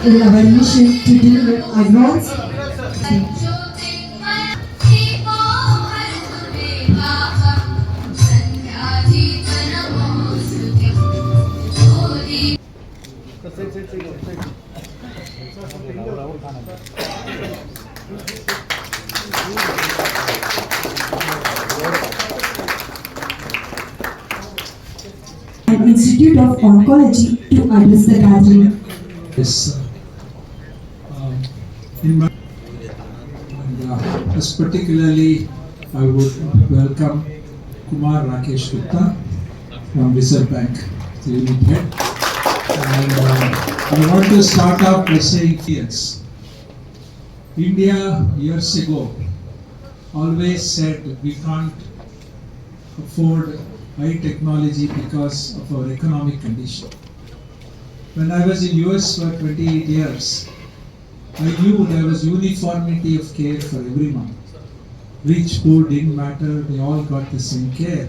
in our mission to deliver advanced an Institute of Oncology to address the gathering. Yes, in my as particularly I would welcome Kumar Rakesh Gupta from Reserve Bank, the unit head, and I want to start off by saying yes. India years ago always said we can't afford high technology because of our economic condition. When I was in US for 28 years, I knew there was uniformity of care for everyone. Rich, poor, didn't matter, they all got the same care.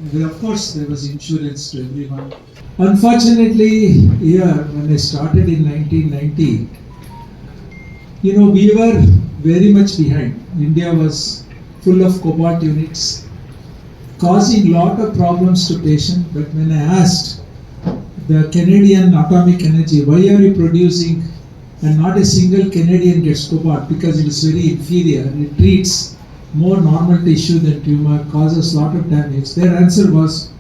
And of course, there was insurance to everyone. Unfortunately, here, when I started in 1990, we were very much behind. India was full of cobalt units, causing lot of problems to patients. But when I asked the Canadian Atomic Energy, why are you producing and not a single Canadian gets cobalt? Because it is very inferior and it treats more normal tissue than tumor, causes lot of damage. Their answer was,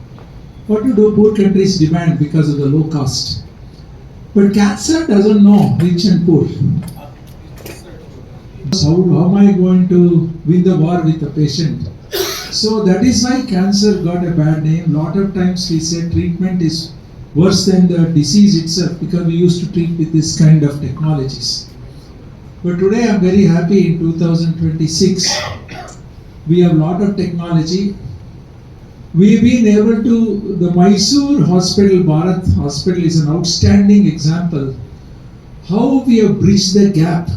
what to do, poor countries demand because of the low cost. But cancer doesn't know rich and poor. How am I going to win the war with the patient? So that is why cancer got a bad name. Lot of times we say treatment is worse than the disease itself because we used to treat with this kind of technologies. But today I'm very happy in 2026 we have a lot of technology. We've been able to, the Mysore Hospital, Bharat Hospital is an outstanding example how we have bridged the gap,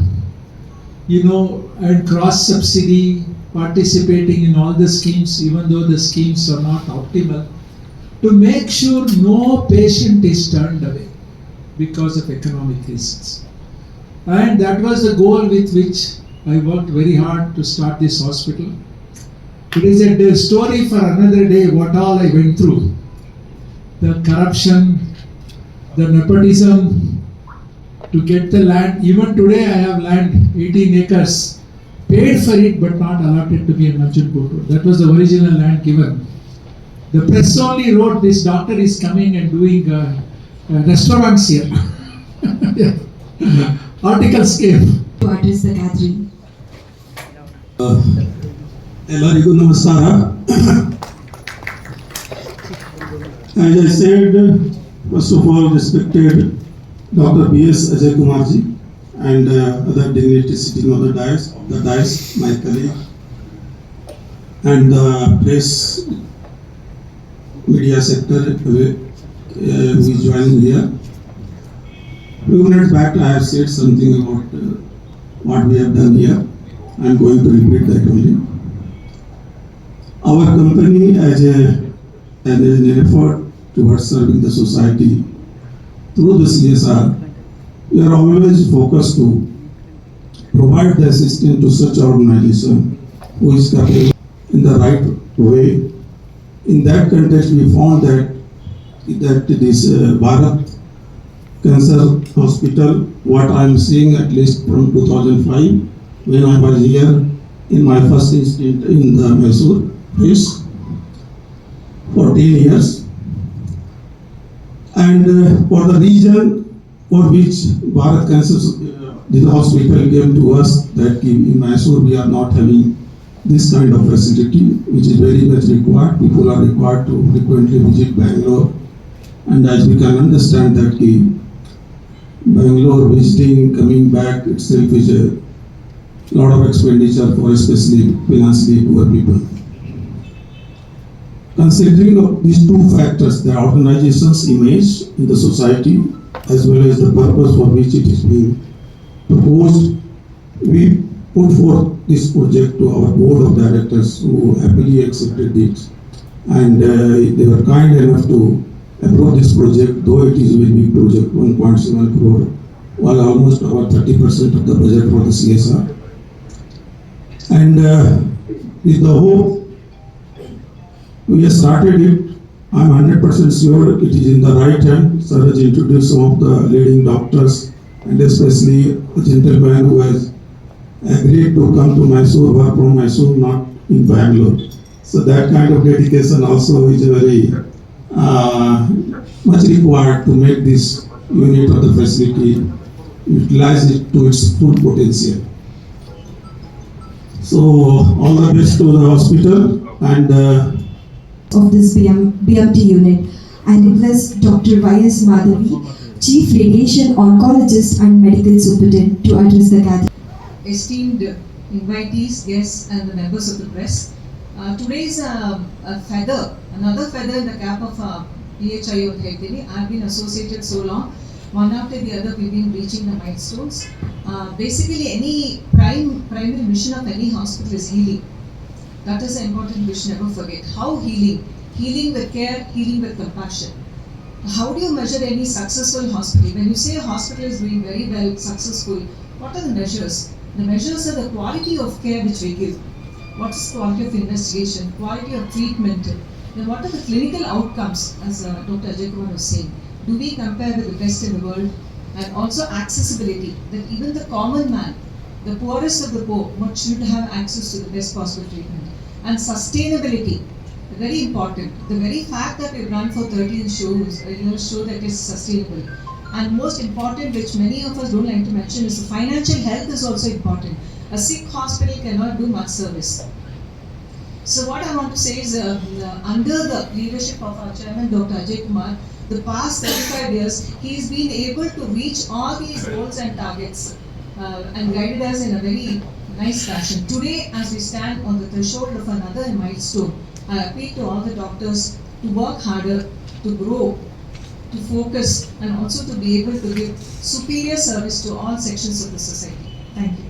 and cross subsidy, participating in all the schemes even though the schemes are not optimal, to make sure no patient is turned away because of economic reasons. And that was the goal with which I worked very hard to start this hospital. It is a story for another day what all I went through. The corruption, the nepotism, to get the land. Even today I have land, 18 acres, paid for it but not allotted to me in Manchurpur. That was the original land given. The press only wrote this doctor is coming and doing restaurants here. Articles came. To address the gathering. ಎಲ್ಲರಿಗೂ ನಮಸ್ಕಾರ. As I said, first of all, respected Dr. B.S. Ajay Kumarji and other dignitaries sitting on the dais, my colleague, and the press media sector who is joining here. Few minutes back I have said something about what we have done here. I am going to repeat that only. Our company as an effort towards serving the society through the CSR, we are always focused to provide the assistance to such organization who is capable in the right way. In that context, we found that this Bharat Cancer Hospital, what I am seeing at least from 2005, when I was here in my first stint in the Mysore place for 10 years, and for the region for which Bharat Cancer the hospital came to us, that in Mysore we are not having this kind of facility, which is very much required. People are required to frequently visit Bangalore, and as we can understand that Bangalore visiting, coming back itself is a lot of expenditure for especially financially poor people. Considering these two factors, the organization's image in the society as well as the purpose for which it is being proposed, we put forth this project to our board of directors who happily accepted it, and they were kind enough to approve this project, though it is a very big project, 1.7 crore was almost about 30% of the budget for the CSR. And with the hope we have started it, I'm 100% sure it is in the right hand. Sir has introduced some of the leading doctors and especially a gentleman who has agreed to come to Mysore, work from Mysore, not in Bangalore. So that kind of dedication also is very much required to make this unit of the facility utilize it to its full potential. So all the best to the hospital and of this BMT unit. I request Dr. Y.S. Madhavi, Chief Radiation Oncologist and Medical Superintendent, to address the gathering. Esteemed invitees, guests, and the members of the press. Today is another feather in the cap of BHIO of Health Delhi. I have been associated so long. One after the other, we've been reaching the milestones. Basically, any primary mission of any hospital is healing. That is an important we should never forget. How healing? Healing with care, healing with compassion. How do you measure any successful hospital? When you say a hospital is doing very well, successful, what are the measures? The measures are the quality of care which we give. What is quality of investigation, quality of treatment, then what are the clinical outcomes, as Dr. Ajay Kumar was saying. Do we compare with the best in the world? And also accessibility, that even the common man, the poorest of the poor, should have access to the best possible treatment. And sustainability, very important. The very fact that we've run for 13 shows, show that it's sustainable. And most important, which many of us don't like to mention, is the financial health is also important. A sick hospital cannot do much service. So what I want to say is, under the leadership of our chairman, Dr. Ajay Kumar, the past 35 years, he's been able to reach all these goals and targets and guided us in a very nice fashion. Today, as we stand on the threshold of another milestone, I appeal to all the doctors to work harder, to grow, to focus, and also to be able to give superior service to all sections of the society. Thank you.